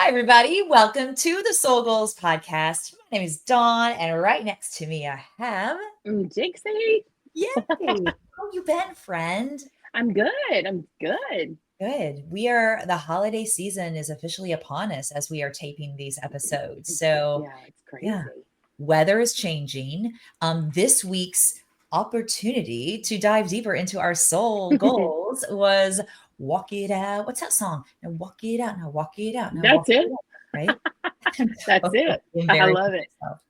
Hi, everybody. Welcome to the Soul Goals podcast. My name is Dawn, and right next to me, I have Dixie. Yay. How you been, friend? I'm good. I'm good. Good. The holiday season is officially upon us as we are taping these episodes. So, Yeah, it's yeah, crazy. weather is changing. This week's opportunity to dive deeper into our soul goals was walk it out. What's that song? Now walk it out. Now walk it out. Now walk That's it it. out. Right? I'm That's totally it. I embarrassing love it. myself.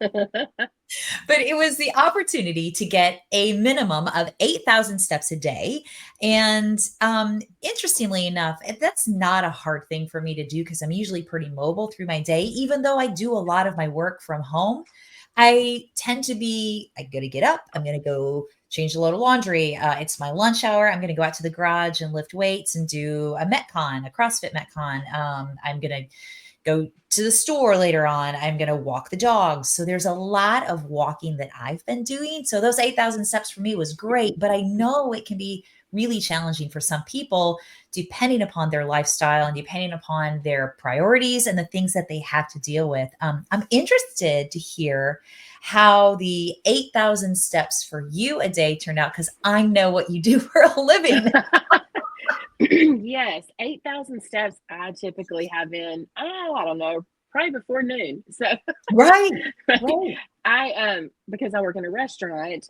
But it was the opportunity to get a minimum of 8,000 steps a day. And interestingly enough, that's not a hard thing for me to do because I'm usually pretty mobile through my day. Even though I do a lot of my work from home, I tend to be, I got to get up, I'm going to go change a load of laundry. It's my lunch hour. I'm going to go out to the garage and lift weights and do a Metcon, a CrossFit Metcon. I'm going to go to the store later on. I'm going to walk the dogs. So there's a lot of walking that I've been doing. So those 8,000 steps for me was great, but I know it can be really challenging for some people depending upon their lifestyle and depending upon their priorities and the things that they have to deal with. I'm interested to hear how the 8,000 steps for you a day turned out because I know what you do for a living. Yes, 8,000 steps I typically have in, I don't know, probably before noon. So, Right. right. Right. Because I work in a restaurant,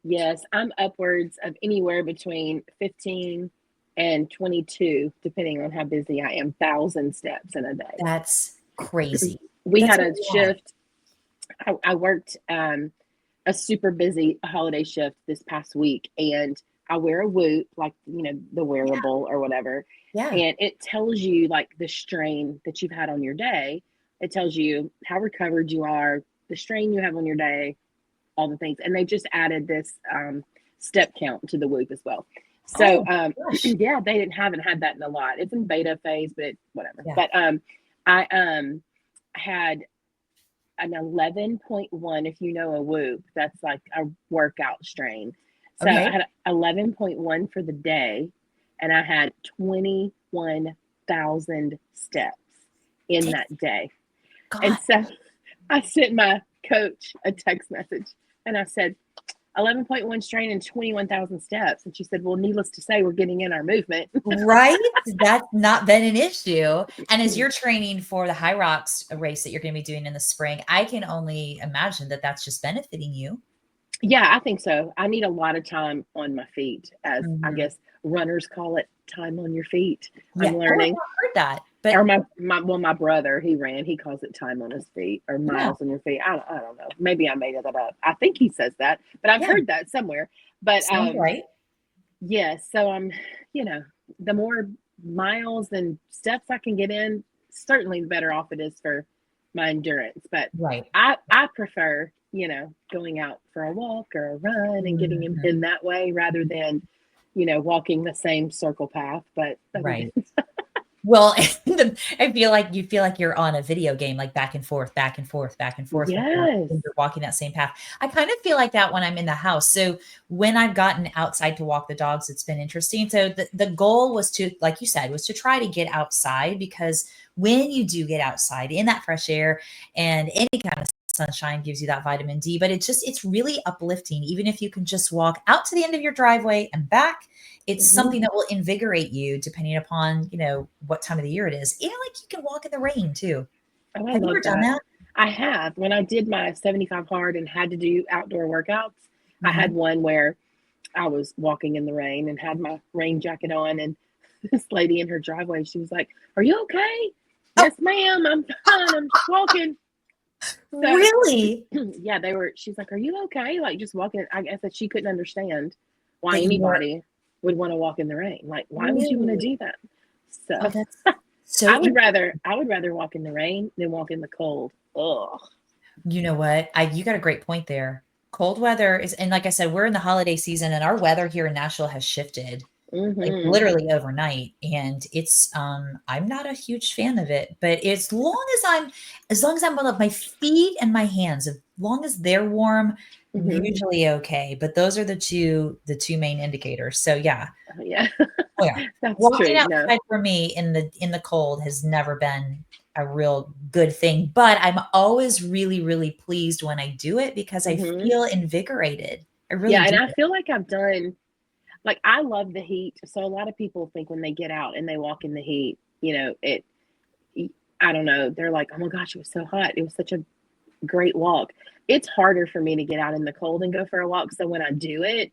yes, I'm upwards of anywhere between 15 and 22, depending on how busy I am, 1,000 steps in a day. That's crazy. We That's had a a lot. shift. I worked a super busy holiday shift this past week, and I wear a Whoop, like the Yeah. wearable or whatever, Yeah. and it tells you like the strain that you've had on your day. It tells you how recovered you are, the strain you have on your day, all the things, and they just added this step count to the Whoop as well. So Oh gosh. yeah, they haven't had that in a lot. It's in beta phase, but whatever. Yeah. But I had an 11.1. If you know a Whoop, that's like a workout strain. So I Okay. had 11.1 for the day, and I had 21,000 steps in Dang, that day. And God. so I sent my coach a text message, and I said 11.1 strain and 21,000 steps, and she said, well, needless to say, we're getting in our movement. Right? That's not been an issue. And as you're training for the High Rocks race that you're going to be doing in the spring, I can only imagine that that's just benefiting you. Yeah, I think so. I need a lot of time on my feet, as I Mhm. guess runners call it, time on your feet. Yeah. I'm Oh, I've learning. not heard that. But Or my brother, he ran, he calls it time on his feet or yeah, miles on your feet. I don't know. Maybe I made that up. I think he says that, but I've yeah, heard that somewhere. But sounds right. yes, so I'm, you know, the more miles and steps I can get in, certainly the better off it is for my endurance. But Right. I prefer, going out for a walk or a run and getting Mhm. in that way rather than, walking the same circle path. But Right. Well, I feel like you feel like you're on a video game, like back and forth, back and forth, back and forth yes. when you're walking that same path. I kind of feel like that when I'm in the house. So when I've gotten outside to walk the dogs, it's been interesting. So the goal was to, like you said, was to try to get outside because when you do get outside in that fresh air and any kind of sunshine gives you that vitamin D, but it's really uplifting. Even if you can just walk out to the end of your driveway and back, it's Mhm. something that will invigorate you depending upon, what time of the year it is. And like you can walk in the rain too. Oh, I Have you love ever done that. that? I have. When I did my 75 hard and had to do outdoor workouts, I Uh-huh. had one where I was walking in the rain and had my rain jacket on. And this lady in her driveway, she was like, "Are you okay?" Oh, "Yes, ma'am. I'm fine. I'm just walking." So, really? yeah, she's like, "Are you okay?" Like, just walking. I guess that she couldn't understand why That you were anybody would want to walk in the rain. Like, why would you want to really? do that? Oh, So, that's so I would rather walk in the rain than walk in the cold. Ugh. you know what? You got a great point there. Cold weather is, and like I said, we're in the holiday season and our weather here in Nashville has shifted like Mm-hmm. literally overnight. And I'm not a huge fan of it, but as long as I'm on my feet and my hands, as long as they're warm, I'm Mm-hmm. usually okay. But those are the two main indicators. So yeah, Yeah. Oh, yeah. That's Walking true. No. outside for me in the cold has never been a real good thing, but I'm always really, really pleased when I do it because I Hmm. feel invigorated. I really Yeah, and do. I feel like I've done like I love the heat. So a lot of people think when they get out and they walk in the heat, it I don't know, they're like, "Oh my gosh, it was so hot. It was such a great walk." It's harder for me to get out in the cold and go for a walk. So when I do it,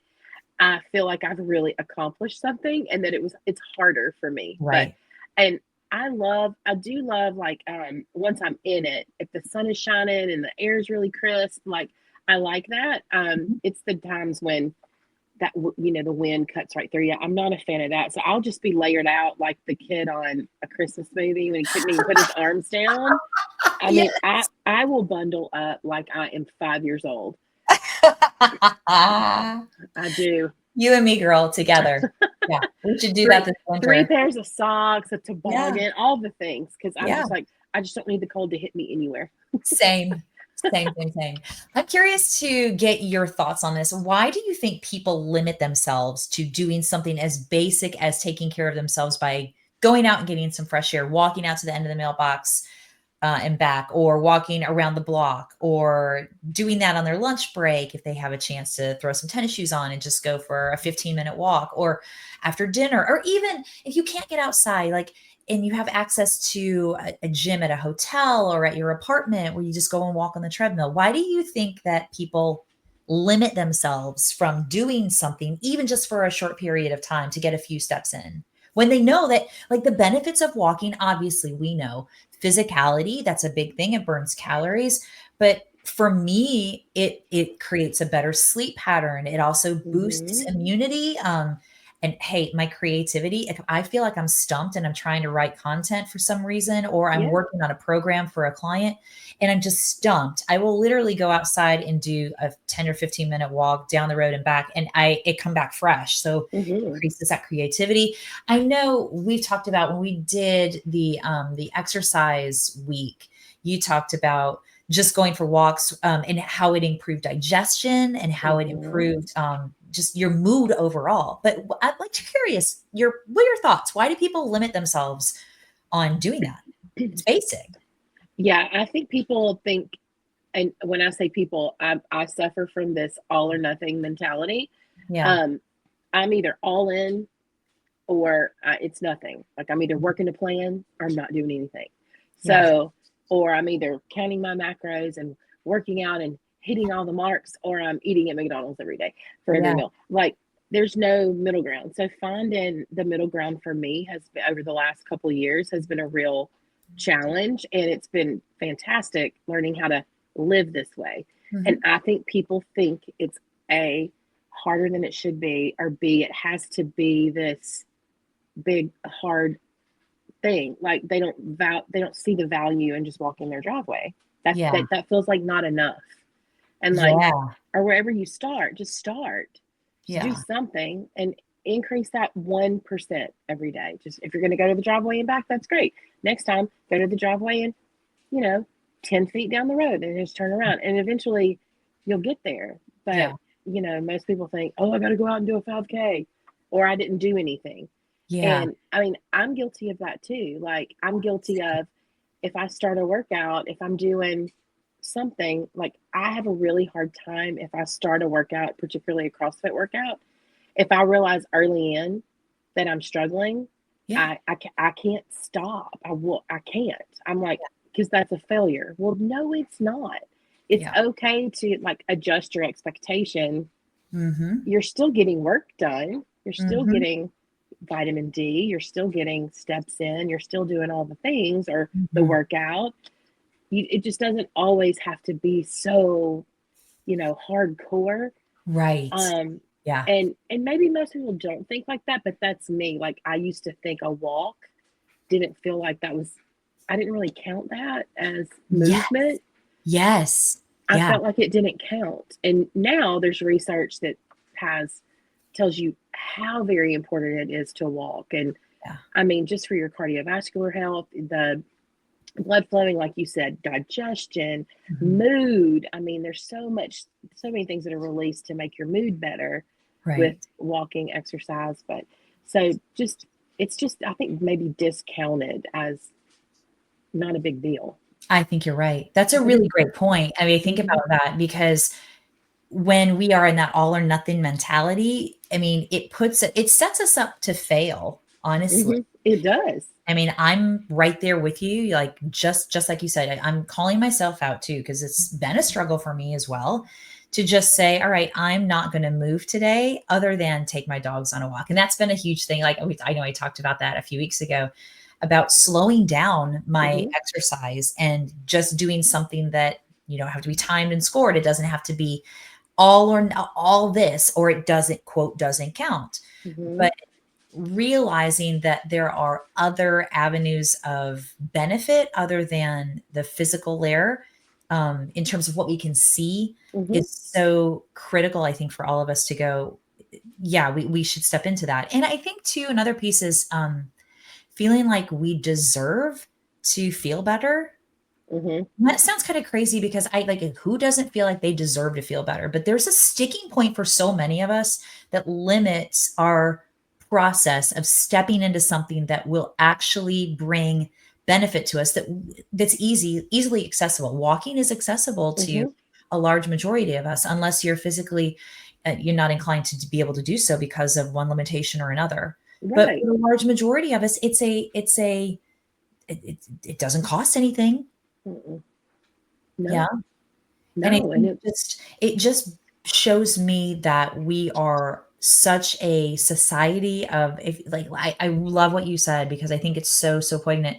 I feel like I've really accomplished something and that it's harder for me. But Right. and I do love like once I'm in it, if the sun is shining and the air is really crisp, like I like that. Mhm. It's the times when the wind cuts right through you. I'm not a fan of that. So I'll just be layered out like the kid on a Christmas movie when he couldn't even put his arms down. I Yeah. mean, I will bundle up like I am 5 years old. I do. You and me, girl, together. Yeah, we should do that three this three winter. pairs of socks, a Yeah, toboggan, all the things because I'm yeah. just like I just don't need the cold to hit me anywhere. Same. Same, same, same. I'm curious to get your thoughts on this. Why do you think people limit themselves to doing something as basic as taking care of themselves by going out and getting some fresh air, walking out to the end of the mailbox, and back, or walking around the block, or doing that on their lunch break if they have a chance to throw some tennis shoes on and just go for a 15-minute walk, or after dinner, or even if you can't get outside, like, and you have access to a gym at a hotel or at your apartment where you just go and walk on the treadmill. Why do you think that people limit themselves from doing something, even just for a short period of time, to get a few steps in? When they know that, like, the benefits of walking, obviously, we know physicality, that's a big thing. It burns calories. But for me, it creates a better sleep pattern. It also boosts Hmm. immunity. And hey, my creativity, if I feel like I'm stumped and I'm trying to write content for some reason, or I'm Yeah. working on a program for a client and I'm just stumped, I will literally go outside and do a 10 or 15-minute walk down the road and back, and it come back fresh. So Hmm. increases that creativity. I know we've talked about when we did the exercise week, you talked about just going for walks, and how it improved digestion and how it Hmm. improved, just your mood overall. But I'm like curious, what are your thoughts? Why do people limit themselves on doing that? It's basic. Yeah, I think people think, and when I say people, I suffer from this all or nothing mentality. Yeah. Um, I'm either all in or it's nothing. Like I'm either working a plan or I'm not doing anything. Yeah. So, or I'm either counting my macros and working out and hitting all the marks, or I'm eating at McDonald's every day for every Yeah. meal. Like there's no middle ground. So finding the middle ground for me has been over the last couple of years has been a real challenge, and it's been fantastic learning how to live this way. And Mhm. I think people think it's a harder than it should be, or B, it has to be this big hard thing. Like they don't see the value in just walking their driveway. Yeah. That feels like not enough. And like Yeah. or wherever you start, just start. Just do Yeah. something and increase that 1% every day. Just if you're going to go to the driveway and back, that's great. Next time, go to the driveway and, you know, 10 feet down the road and just turn around. And eventually you'll get there. But, Yeah. most people think, oh, I got to go out and do a 5K or I didn't do anything. Yeah. And I mean, I'm guilty of that too. Like, I'm guilty of if I start a workout, if I'm doing something, like, I have a really hard time if I start a workout, particularly a CrossFit workout. If I realize early in that I'm struggling, Yeah. I can't stop. I can't. I'm like, because that's a failure. Well, no, it's not. It's Yeah. okay to like adjust your expectation. Mhm. You're still getting work done. You're still Mhm. getting vitamin D. You're still getting steps in. You're still doing all the things or the Mhm. workout. It just doesn't always have to be so, hardcore. Right. Um, Yeah. and maybe most people don't think like that, but that's me. Like I used to think a walk didn't feel like that was. I didn't really count that as Yes. movement. Yes. I Yeah. felt like it didn't count. And now there's research that has tells you how very important it is to walk. And Yeah. I mean, just for your cardiovascular health, the blood flowing, like you said, digestion, Mhm. mood. I mean, there's so many things that are released to make your mood better with Right. walking exercise. But So just it's just I think maybe discounted as not a big deal. I think you're right. That's a really great point. I mean, think Mhm. about that because when we are in that all or nothing mentality, I mean, it sets us up to fail, honestly. Mhm. It does. I mean, I'm right there with you, like, just like you said, I'm calling myself out too because it's been a struggle for me as well to just say, "All right, I'm not gonna move today other than take my dogs on a walk," and that's been a huge thing, like, I know I talked about that a few weeks ago, about slowing down my Mhm. exercise and just doing something that, you know, have to be timed and scored. It doesn't have to be all or all this, or it doesn't, quote, "doesn't count." Mhm. But realizing that there are other avenues of benefit other than the physical layer, in terms of what we can see, Mhm. is so critical, I think, for all of us to go, yeah, we should step into that. And I think too, another piece is feeling like we deserve to feel better. Mhm. That sounds kind of crazy because I like who doesn't feel like they deserve to feel better? But there's a sticking point for so many of us that limits our process of stepping into something that will actually bring benefit to us that's easily accessible. Walking is accessible to Mhm. a large majority of us unless you're physically you're not inclined to be able to do so because of one limitation or another. But Right. for the large majority of us, it doesn't cost anything. Mm-mm. Yeah. No. And I No. And think it just shows me that we are such a society of if like I love what you said because I think it's so poignant.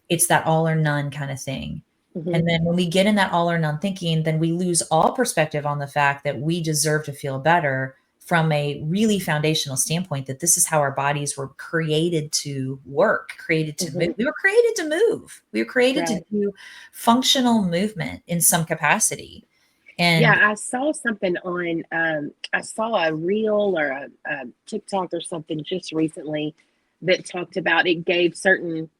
It's that all or none kind of thing. Mhm. And then when we get in that all or none thinking, then we lose all perspective on the fact that we deserve to feel better from a really foundational standpoint that this is how our bodies were created to work, created to move. Mhm. We were created to move. We were created to Right. do functional movement in some capacity. Yeah, And I saw something on I saw a reel or a TikTok or something just recently that talked about it gave certain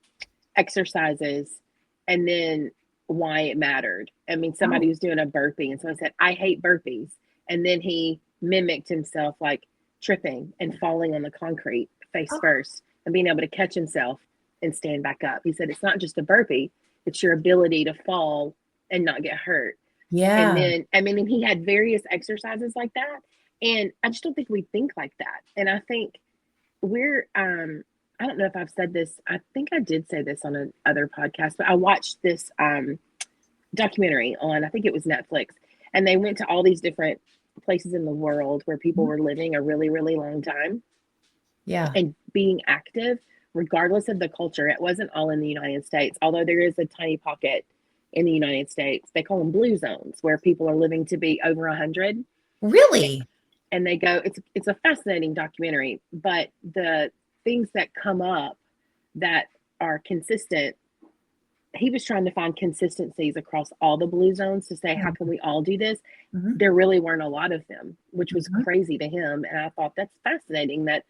exercises and then why it mattered. I mean, oh, somebody was doing a burpee and someone said, I hate burpees. And then he mimicked himself like tripping and falling on the concrete face oh, first and being able to catch himself and stand back up. He said, it's not just a burpee, it's your ability to fall and not get hurt. And yeah, then, I mean, and he had various exercises like that. And I just don't think we think like that. And I think we're I don't know if I've said this. I think I did say this on another podcast, but I watched this documentary on I think it was Netflix, and they went to all these different places in the world where people mhm, were living a really long time yeah, and being active regardless of the culture. It wasn't all in the United States, although there is a tiny pocket in the United States. They call them blue zones where people are living to be over 100, really? and they go it's a fascinating documentary, but the things that come up that are consistent, he was trying to find consistencies across all the blue zones to say how can Mhm, we all do this. mhm, There really weren't a lot of them, which was mhm. crazy to him, and I thought that's fascinating that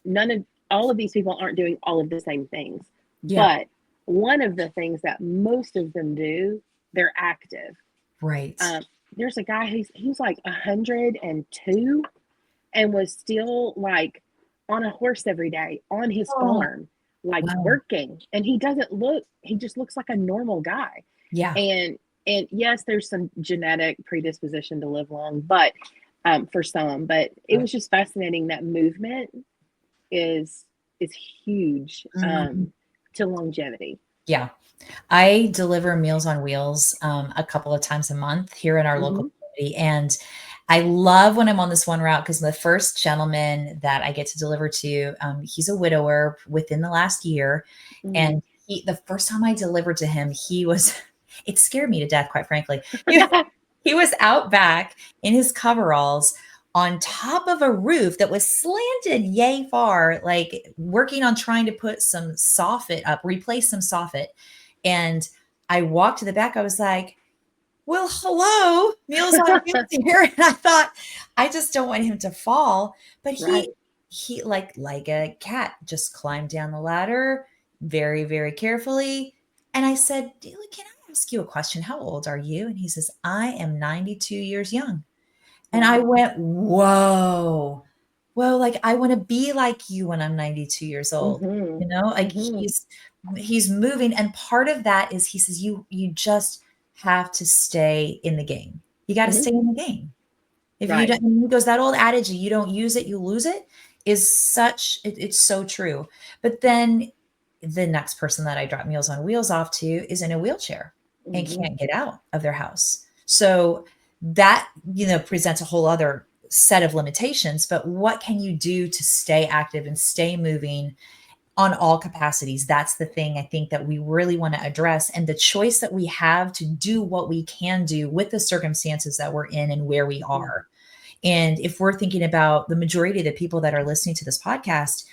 none of all of these people aren't doing all of the same things, Yeah, but one of the things that most of them do, they're active. right. um, there's a guy who's he was like 102 and was still like on a horse every day on his Oh, farm, like wow. working. And he doesn't look, he just looks like a normal guy. Yeah, And yes, there's some genetic predisposition to live long, but for some, but it right. was just fascinating that movement is is huge Mhm. to longevity. Yeah. I deliver Meals on Wheels, a couple of times a month here in our local Mm-hmm. community, and I love when I'm on this one route because the first gentleman that I get to deliver to, he's a widower within the last year, Mm-hmm. and the first time I delivered to him, he was it scared me to death, quite frankly. He was out back in his coveralls on top of a roof that was slanted yay far, like working on trying to put some soffit up, replace some soffit. And I walked to the back. I was like, well, hello, Meals on Wheels here. And I thought, I just don't want him to fall. But Right. he like a cat just climbed down the ladder very carefully. And I said, can I ask you a question? How old are you? And he says, I am 92 years young. And I Wow. went, whoa, well, like, I wanna be like you when I'm 92 years old, Mhm. you know? Like, Mhm. he's moving, and part of that is he says, "You just have to stay in the game. You gotta Mhm. stay in the game." If you Right. don't, he goes, that old adage, "You don't use it, you lose it," is it's so true. But then the next person that I drop Meals on Wheels off to is in a wheelchair and Mhm. can't get out of their house. So that, presents a whole other set of limitations, but what can you do to stay active and stay moving on all capacities? That's the thing I think that we really want to address, and the choice that we have to do what we can do with the circumstances that we're in and where we Mhm. are. And if we're thinking about the majority of the people that are listening to this podcast,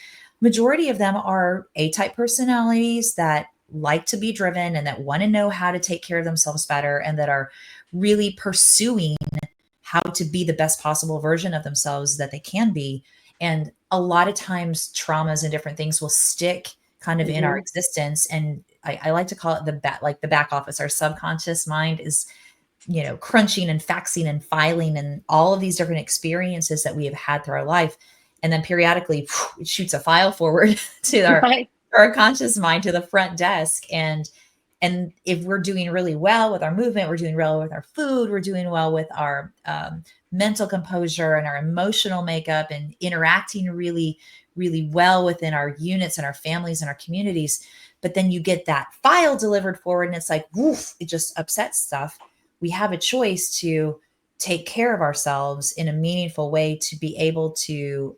majority of them are A-type personalities that like to be driven and that want to know how to take care of themselves better, and that are really pursuing how to be the best possible version of themselves that they can be. And a lot of times traumas and different things will stick kind of in our Mhm. existence. And I like to call it the back office. Our subconscious mind is, crunching and faxing and filing and all of these different experiences that we have had through our life. And then periodically it shoots a file forward to Right. our conscious mind, to the front desk. And if we're doing really well with our movement, we're doing well with our food, we're doing well with our mental composure and our emotional makeup, and interacting really, really well within our units and our families and our communities. But then you get that file delivered forward and it's like, woof, it just upsets stuff. We have a choice to take care of ourselves in a meaningful way, to be able to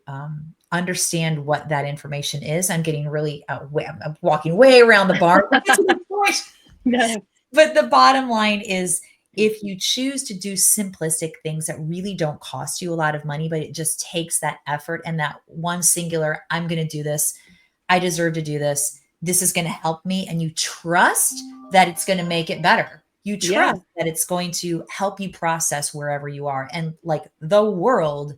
understand what that information is. I'm getting really, I'm walking way around the barn. No. But the bottom line is, if you choose to do simplistic things that really don't cost you a lot of money, but it just takes that effort and that one singular, I'm going to do this. I deserve to do this. This is going to help me. And you trust that it's going to make it better. You Yeah. trust that it's going to help you process wherever you are. And like the world,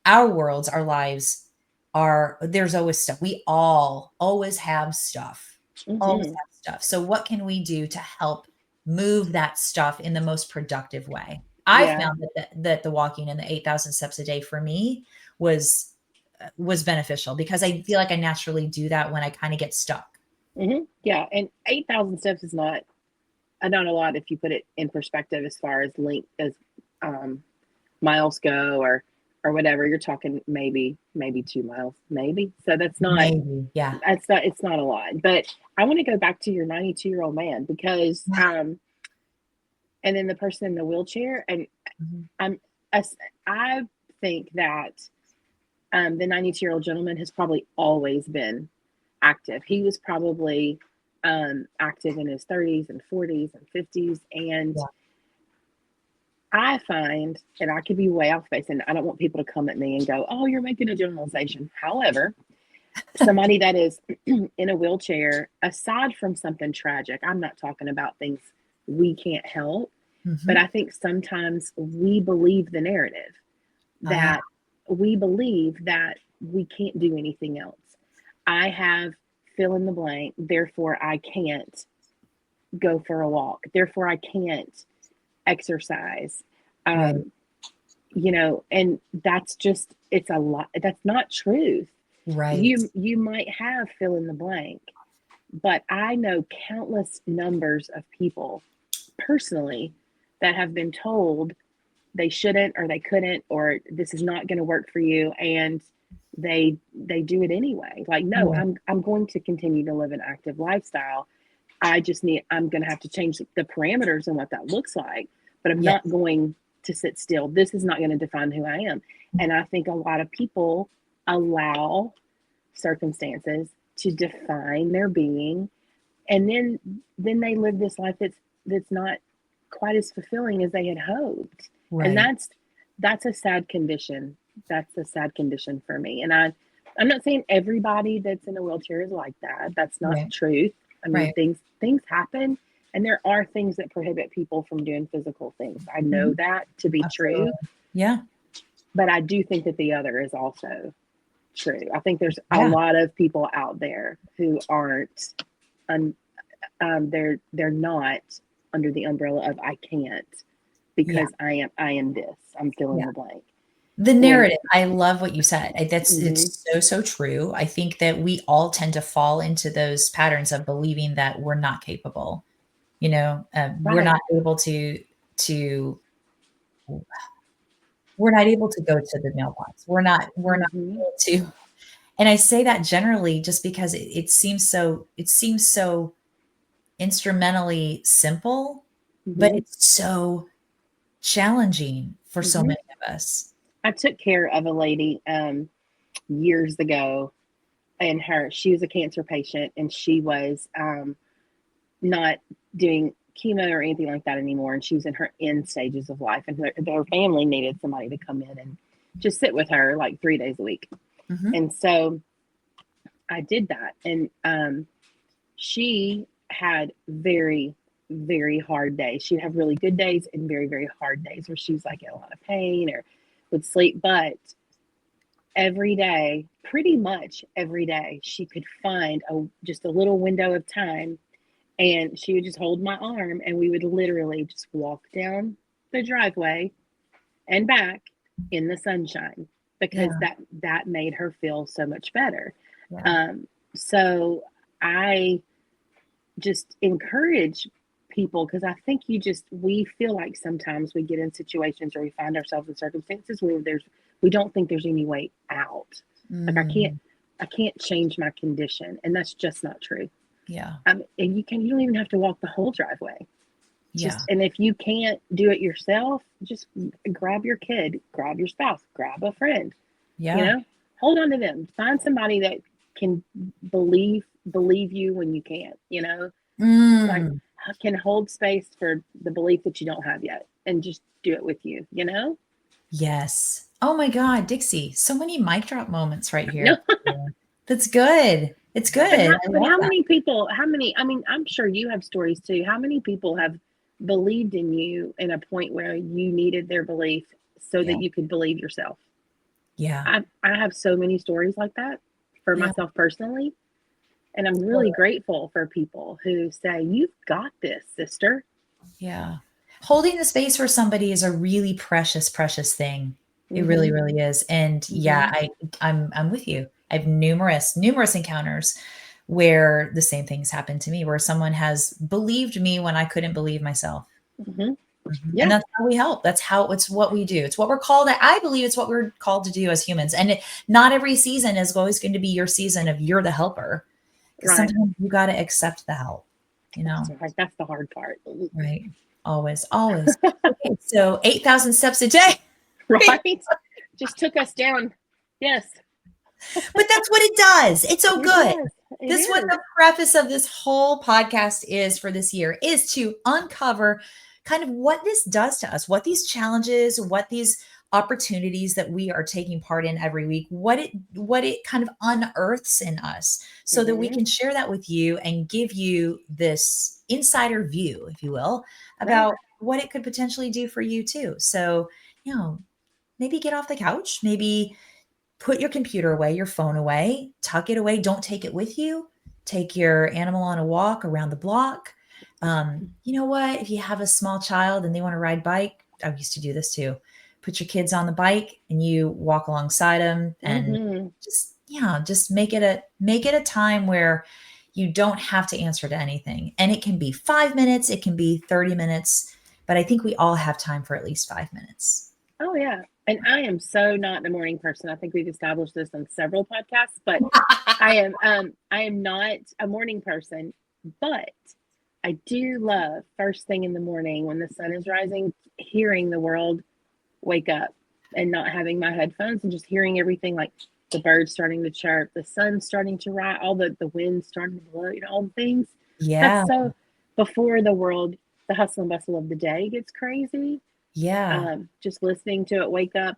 our worlds, our lives are, there's always stuff. We all always have stuff, always Mhm. have stuff. So what can we do to help move that stuff in the most productive way? I Yeah. found that the walking and the 8,000 steps a day for me was was beneficial, because I feel like I naturally do that when I kind of get stuck. Mhm. Yeah, and 8,000 steps is not a lot if you put it in perspective as far as length as um, miles go, or whatever. You're talking maybe 2 miles, maybe. So Maybe. Yeah. it's not a lot. But I want to go back to your 92-year-old man, because Yeah. and then the person in the wheelchair, and Mhm. I'm I think that the 92-year-old gentleman has probably always been active. He was probably active in his 30s and 40s and 50s. And Yeah. I find, and I could be way off base, and I don't want people to come at me and go, oh, you're making a generalization. However, somebody that is in a wheelchair, aside from something tragic, I'm not talking about things we can't help, but I Mhm. think sometimes we believe the narrative Ah, that we can't do anything else. I have fill in the blank, therefore I can't go for a walk, therefore I can't exercise. right. Um, and that's just, it's a lot. That's not truth. Right. You might have fill in the blank, but I know countless numbers of people personally that have been told they shouldn't, or they couldn't, or this is not going to work for you, and they do it anyway. Like, no, Right. I'm going to continue to live an active lifestyle. I'm going to have to change the parameters and what that looks like, but I'm not Yes. going to sit still. This is not going to define who I am. And I think a lot of people allow circumstances to define their being, and then they live this life that's not quite as fulfilling as they had hoped. And Right. that's a sad condition. That's a sad condition for me. And I'm not saying everybody that's in a wheelchair is like that. That's not Right. truth. I mean, Right. things happen, and there are things that prohibit people from doing physical things. I know Mhm. that to be true, Absolutely. Yeah. but I do think that the other is also true. I think there's a Yeah. lot of people out there who aren't un, they're not under the umbrella of I can't, Yeah. because I am this. I'm fill in Yeah. the blank. The When narrative, I love what you said. That's hmm it's so, so true. I think that we all tend to fall into those patterns of believing that we're not capable, we're right. not able to we're not able to go to the mailbox. We're not hmm able to, and I say that generally just because it seems so instrumentally simple, but hmm it's so challenging for so hmm many of us. I took care of a lady years ago, and she was a cancer patient, and she was not doing chemo or anything like that anymore, and she was in her end stages of life, and her family needed somebody to come in and just sit with her like 3 days a week. Mhm. And so I did that, and she had very, very hard days. She'd have really good days and very, very hard days where she was like in a lot of pain or would sleep. But every day, pretty much every day, she could find just a little window of time, and she would just hold my arm, and we would literally just walk down the driveway and back in the sunshine, Yeah, because that made her feel so much better. yeah, So I just encourage people, because I think we feel like sometimes we get in situations or we find ourselves in circumstances where we don't think there's any way out. Like mm, I can't change my condition, and that's just not true. yeah, And you don't even have to walk the whole driveway. yeah, Just, and if you can't do it yourself, just grab your kid, grab your spouse, grab a friend, you yeah, know, hold on to them, find somebody that can believe you when you can't, like mm, can hold space for the belief that you don't have yet, and just do it with you. yes. Oh my god, Dixie, so many mic drop moments right No. here. Yeah. That's good. It's good. I But love how that. many people, how many, I mean, I'm sure you have stories too. How many people have believed in you in a point where you needed their belief so Yeah, that you could believe yourself? yeah, I have so many stories like that for yeah, myself personally. And I'm really totally. grateful for people who say, "You've got this, sister." Yeah. Holding the space for somebody is a really precious, precious thing. It really, Mm-hmm. really is. And yeah, Mm-hmm. I'm with you. I have numerous, numerous encounters where the same things happened to me, where someone has believed me when I couldn't believe myself. Mm-hmm. And Yeah. that's how we help. It's what we do. It's what we're called. I believe it's what we're called to do as humans. And not every season is always going to be your season of you're the helper, because Right. sometimes you got to accept the help, you That's know? right. That's the hard part. Right. Always, always. Okay, so 8,000 steps a day. Right. Just took us down. Yes, But that's what it does. It's so it good. does. It This what is. the preface of this whole podcast is for this year, is to uncover kind of what this does to us, what these challenges, what these opportunities that we are taking part in every week, what it kind of unearths in us, so that we Mm-hmm. can share that with you and give you this insider view, if you will, Right. about what it could potentially do for you too. So, you know, maybe get off the couch, maybe put your computer away, your phone away, tuck it away, don't take it with you. Take your animal on a walk around the block. You know what? If you have a small child and they want to ride bike, I used to do this too. Put your kids on the bike and you walk alongside them, and Mm-hmm. just make it a time where you don't have to answer to anything. And it can be 5 minutes, it can be 30 minutes, but I think we all have time for at least 5 minutes. Oh yeah. And I am so not the morning person. I think we've established this on several podcasts, but I am not a morning person, but I do love first thing in the morning when the sun is rising, hearing the world wake up, and not having my headphones, and just hearing everything, like the birds starting to chirp, the sun starting to rise, all the wind starting to blow, all the things. That's Yeah. so before the hustle and bustle of the day gets crazy. Yeah. Just listening to it wake up.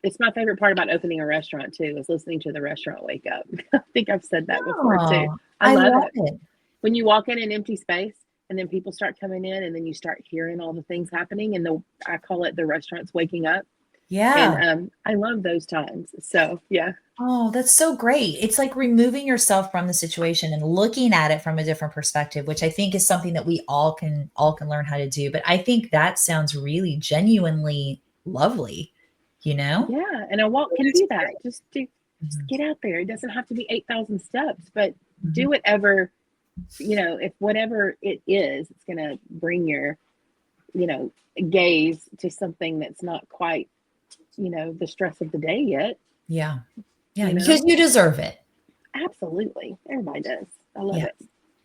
It's my favorite part about opening a restaurant too, is listening to the restaurant wake up. I think I've said that before too. Oh, I I love love it. it. When you walk in an empty space and then people start coming in, and then you start hearing all the things happening, and I call it the restaurant's waking up. And Yeah. I love those times. So yeah. Oh, that's so great. It's like removing yourself from the situation and looking at it from a different perspective, which I think is something that we all can learn how to do. But I think that sounds really genuinely lovely. you know? Yeah, and a walk can be that. Just Mhm, get out there. It doesn't have to be 8,000 steps, but mhm. do whatever, if whatever it is, it's going to bring your, you know, gaze to something that's not quite, the stress of the day yet, Yeah. Yeah, you because know? you deserve it. Absolutely. Everybody does. I love Yeah. it.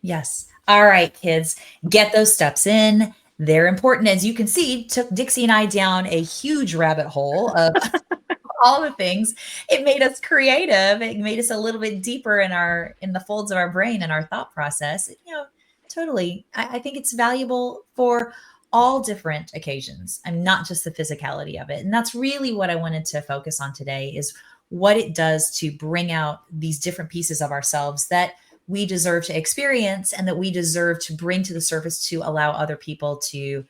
Yes. All right, kids, get those steps in. They're important. As you can see, took Dixie and I down a huge rabbit hole of all the things. It made us creative. It made us a little bit deeper in the folds of our brain and our thought process. Totally. I think it's valuable for all different occasions. I'm not just the physicality of it. And that's really what I wanted to focus on today is what it does to bring out these different pieces of ourselves that we deserve to experience and that we deserve to bring to the surface to allow other people to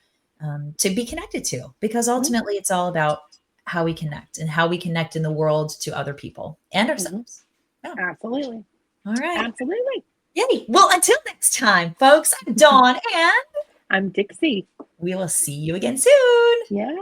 be connected to, because ultimately it's all about how we connect and how we connect in the world to other people and Mm-hmm. ourselves. Yeah. Absolutely. All right. Absolutely. Yay. Well, until next time, folks, I'm Dawn and I'm Dixie. we will see you again soon. Yeah.